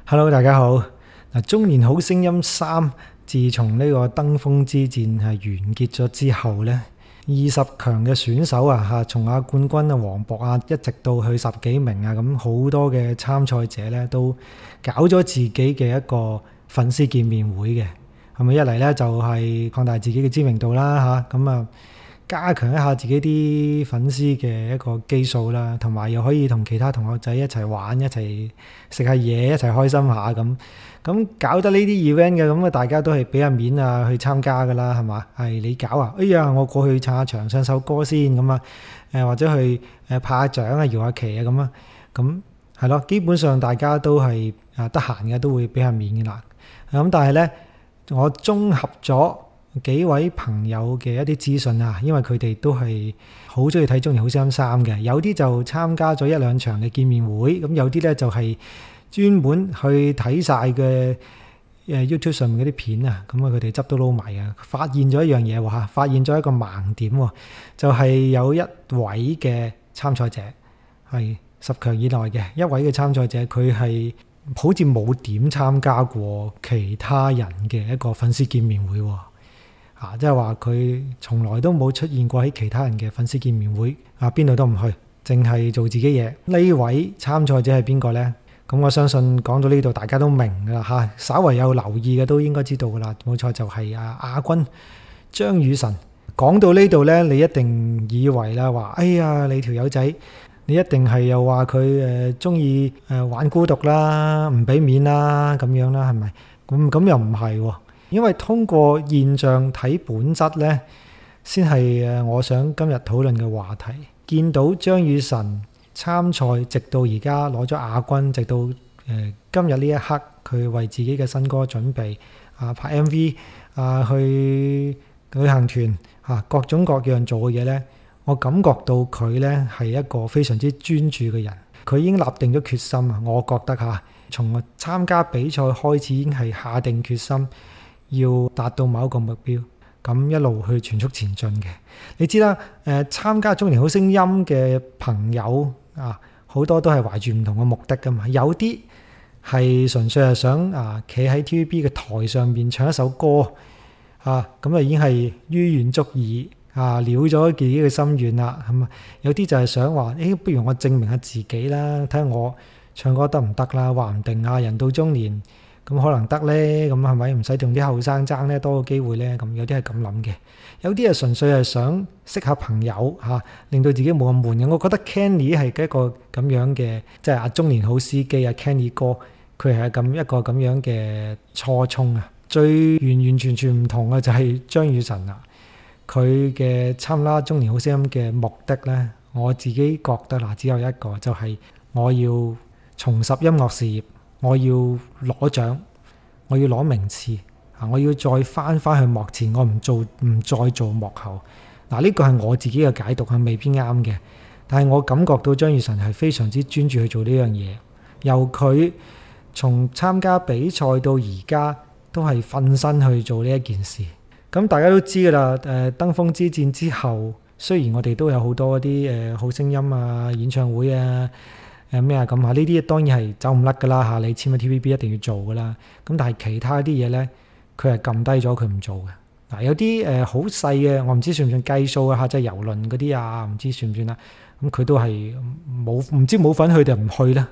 Hello，大家好。中年好聲音3自從呢個登峰之戰係完結咗之後呢，20強嘅選手從冠軍黃渤一直到去10幾名咁好多嘅參賽者呢都搞咗自己嘅一個粉絲見面會嘅，係咪一嚟呢就係擴大自己嘅知名度啦咁加強一下自己啲粉絲嘅一個基數啦，同埋又可以同其他同學仔一齊玩，一齊食下嘢，一齊開心下咁搞得呢啲 event 嘅咁大家都係俾下面去參加噶啦，係嘛？係你搞哎呀，我過去撐下場，唱首歌先咁或者去拍下掌搖下旗咁係咯，基本上大家都係得閒嘅都會俾下面嘅啦。咁但係呢，我綜合咗幾位朋友嘅一啲資訊因為佢哋都係好中意睇中年好聲音3嘅，有啲就參加咗1、2場嘅見面會，咁有啲咧就係專門去睇晒嘅YouTube 上面嗰啲片咁佢哋執都撈埋發現咗一樣嘢喎，發現咗一個盲點喎，就係有一位嘅參賽者係10強以內嘅一位嘅參賽者，佢係好似冇點參加過其他人嘅一個粉絲見面會喎。即係話佢從來都冇出現過喺其他人嘅粉絲見面會，邊度都唔去，淨係做自己嘢。呢位參賽者係邊個呢？咁我相信講到呢度大家都明噶啦稍為有留意嘅都應該知道噶啦，冇錯就係亞軍張雨晨。講到呢度呢，你一定以為啦話，哎呀你條友仔，你一定係又話佢中意玩孤獨啦，唔俾面啦咁樣啦，係咪？咁又唔係喎。因為通過現象睇本質呢，先係我想今日討論嘅話題。見到張雨晨參賽，直到而家攞咗亞軍，直到今日呢一刻，佢為自己嘅新歌準備拍 MV 去旅行團各種各樣做嘅嘢呢，我感覺到佢呢係一個非常之專注嘅人。佢已經立定咗決心我覺得從參加比賽開始已經係下定決心。要達到某一個目標，咁一路去全速前進嘅。你知啦，參加中年好聲音嘅朋友好多都係懷住唔同嘅目的噶嘛。有啲係純粹係想企喺 TVB 嘅台上面唱一首歌咁已經係於願足矣了咗自己嘅心願啦。咁有啲就係想話，不如我證明下自己啦，睇下我唱歌得唔得啦？話唔定人到中年。咁可能得呢？咁係咪唔使同啲後生爭呢？多個機會呢？咁有啲係咁諗嘅，有啲係純粹係想識下朋友令到自己冇咁悶嘅。我覺得 Kenny 係一個咁樣嘅，即係中年好司機Kenny 哥，佢係一個咁樣嘅初衷最完完全全唔同嘅就係張雨晨佢嘅參加中年好聲音嘅目的呢，我自己覺得只有一個，就係我要重拾音樂事業。我要攞獎，我要攞名次我要再翻去幕前，我唔再做幕後。呢個係我自己嘅解讀未必啱嘅，但係我感覺到張雨晨係非常之專注去做呢樣嘢。由佢從參加比賽到而家都係瞓身去做呢一件事。咁大家都知㗎啦，登峰之戰之後，雖然我哋都有好多啲好聲音演唱會咩咁呢啲當然係走唔甩噶啦你簽咗 TVB 一定要做噶啦。咁但係其他啲嘢呢，佢係撳低咗，佢唔做嘅。有啲好細嘅，我唔知算唔算計數即係郵輪嗰啲唔知算唔算啦。咁佢都係唔知冇份去定唔去啦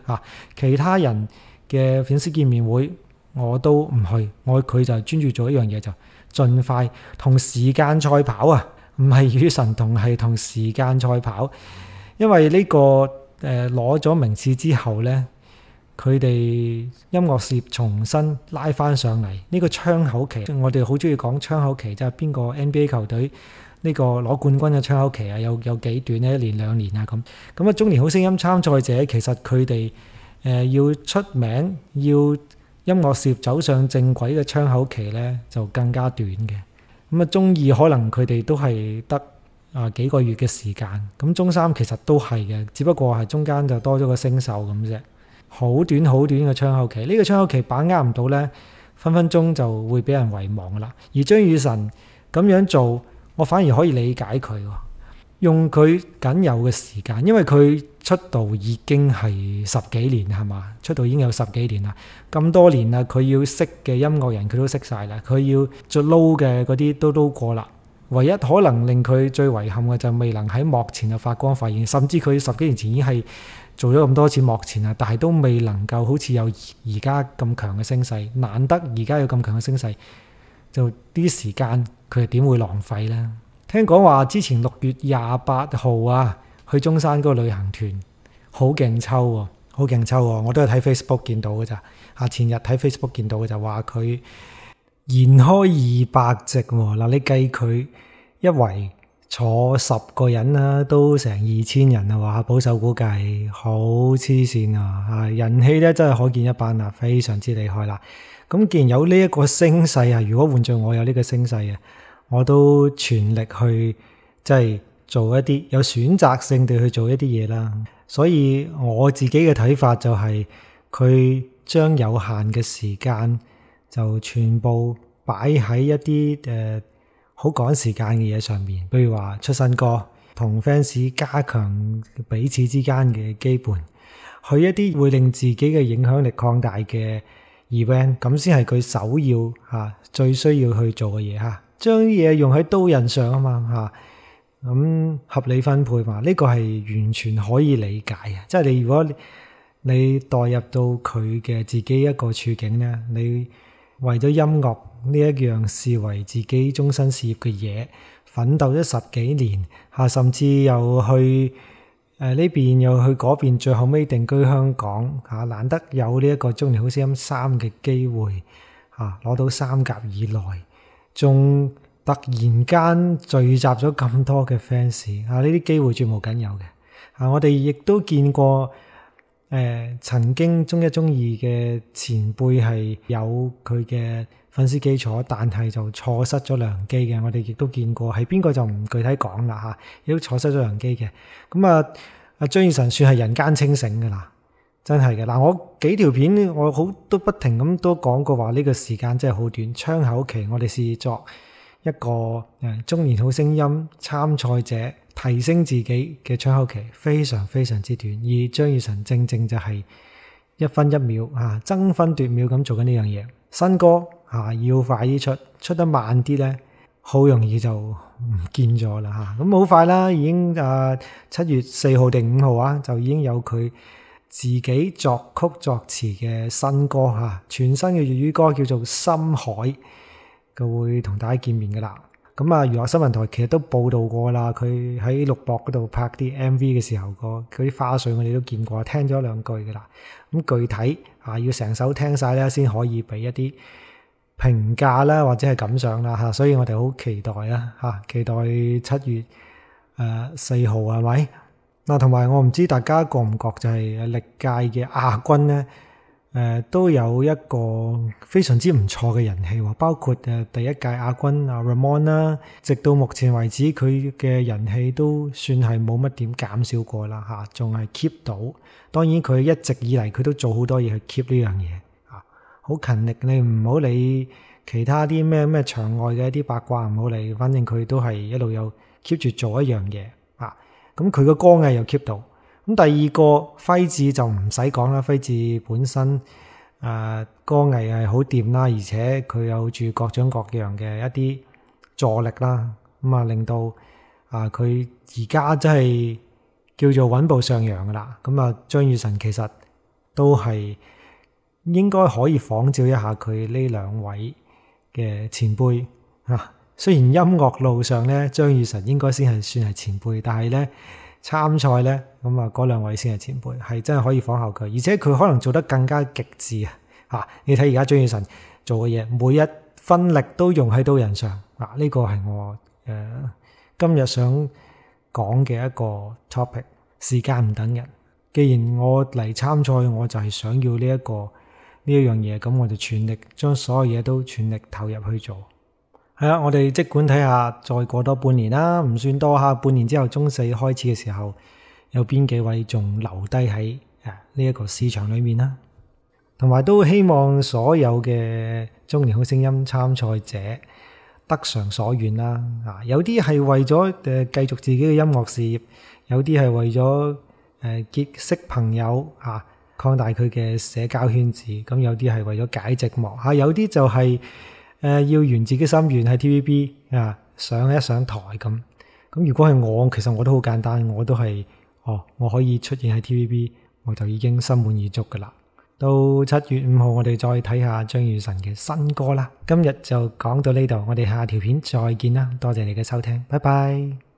其他人嘅粉絲見面會我都唔去，佢就專注做一樣嘢，就盡快同時間賽跑唔係與神同，係同時間賽跑。因為呢個攞咗名次之後呢，佢哋音樂事業重新拉翻上嚟。呢個窗口期，我哋好中意講窗口期，即係邊個 NBA 球隊呢個攞冠軍嘅窗口期有幾短呢？1年2年咁中年好聲音參賽者其實佢哋要出名，要音樂事業走上正軌嘅窗口期呢，就更加短嘅。中二可能佢哋都係得幾個月嘅時間，咁中三其實都係嘅，只不過係中間就多咗個星秀咁啫。好短嘅窗口期，呢個窗口期把握唔到呢，分分鐘就會俾人遺忘啦。而張雨晨咁樣做，我反而可以理解佢，用佢僅有嘅時間，因為佢出道已經係10幾年係嘛？出道已經有10幾年啦，咁多年啦，佢要識嘅音樂人佢都識晒啦，佢要做撈嘅嗰啲都撈過啦。唯一可能令佢最遺憾嘅就未能喺幕前就發光發現，甚至佢10幾年前已經係做咗咁多次幕前啦，但係都未能夠好似有而家咁強嘅聲勢。難得而家有咁強嘅聲勢，就啲時間佢係點會浪費呢？聽講話之前6月28號啊，去中山嗰個旅行團好勁抽喎，好勁抽喎！我都係睇 Facebook 見到嘅咋，前日睇 Facebook 見到嘅就話佢延開200席喎。嗱，你計佢一圍坐10個人啦，都成2000人啊！話保守估計好黐線啊！人氣咧真係可見一斑啊，非常之厲害啦！咁既然有呢一個聲勢啊，如果換做我有呢個聲勢啊，我都全力去即係做一啲有選擇性地去做一啲嘢啦。所以我自己嘅睇法就係佢將有限嘅時間就全部擺喺一啲好趕時間嘅嘢上面，譬如話出新歌，同 fans 加強彼此之間嘅羈絆，去一啲會令自己嘅影響力擴大嘅 event， 咁先係佢首要最需要去做嘅嘢嚇。將嘢用喺刀刃上啊嘛嚇，咁合理分配嘛，呢個係完全可以理解嘅。即係你如果你代入到佢嘅自己一個處境咧，你為咗音樂呢一樣視為自己終身事業嘅嘢，奮鬥咗10幾年嚇，甚至又去呢邊又去嗰邊，最後尾定居香港嚇，難得有呢一個中年好聲音3嘅機會嚇，攞到3甲以內。仲突然間聚集咗咁多嘅 fans 呢啲機會絕無僅有嘅。我哋亦都見過曾經中1中2嘅前輩係有佢嘅粉絲基礎，但係就錯失咗良機嘅。我哋亦都見過，係邊個就唔具體講啦嚇，亦都錯失咗良機嘅。咁張雨晨算係人間清醒㗎啦，真係嘅。嗱，我幾條片我好都不停咁都講過話，呢個時間真係好短，窗口期我哋視作一個中年好聲音參賽者提升自己嘅窗口期，非常非常之短。而張雨晨正正就係1分1秒爭分奪秒咁做緊呢樣嘢。新歌要快啲出得慢啲咧，好容易就唔見咗啦嚇。咁好快啦，已經7月4號定5號就已經有佢自己作曲作詞嘅新歌全新嘅粵語歌叫做《深海》，佢會同大家見面噶啦。咁娛樂新聞台其實都報道過啦，佢喺錄播嗰度拍啲 MV 嘅時候，嗰啲花絮我哋都見過，聽咗2句噶啦。咁具體要成首聽晒咧，先可以俾一啲評價啦，或者係感想啦嚇。所以我哋好期待啦期待7月4號係咪？嗱，同埋我唔知大家覺唔覺就係歷屆嘅亞軍咧，都有一個非常之唔錯嘅人氣喎，包括第一屆亞軍Ramon 啦，直到目前為止佢嘅人氣都算係冇乜點減少過啦嚇，仲係 keep 到。當然佢一直以嚟佢都做好多嘢去 keep 呢樣嘢嚇，好勤力。你唔好理其他啲咩場外嘅一啲八卦，唔好理，反正佢都係一路有 keep 住做一樣嘢嚇。咁佢個歌藝又 keep 到。咁第二個輝志就唔使講啦，輝志本身歌藝係好掂啦，而且佢有住各種各樣嘅一啲助力啦，咁令到佢而家真係叫做穩步上揚噶啦。咁張雨晨其實都係應該可以仿照一下佢呢2位嘅前輩雖然音樂路上咧，張雨晨應該先係算係前輩，但係咧參賽咧，咁嗰2位先係前輩，係真係可以仿效佢，而且佢可能做得更加極致你睇而家張雨晨做嘅嘢，每一分力都用喺刀刃上呢個係我今日想講嘅一個 topic。時間唔等人，既然我嚟參賽，我就係想要呢一樣嘢，咁我就全力將所有嘢都全力投入去做。係啦，我哋即管睇下，再過多半年啦，唔算多下，半年之後中4開始嘅時候，有邊幾位仲留低喺呢一個市場裏面啦。同埋都希望所有嘅中年好聲音參賽者得償所願啦。有啲係為咗繼續自己嘅音樂事業，有啲係為咗結識朋友擴大佢嘅社交圈子，咁有啲係為咗解寂寞，有啲就係要圓自己心願喺 TVB 上一上台咁。咁如果係我，其實我都好簡單，我都係我可以出現喺 TVB， 我就已經心滿意足噶啦。到7月5號，我哋再睇下張雨晨嘅新歌啦。今日就講到呢度，我哋下條片再見啦，多謝你嘅收聽，拜拜。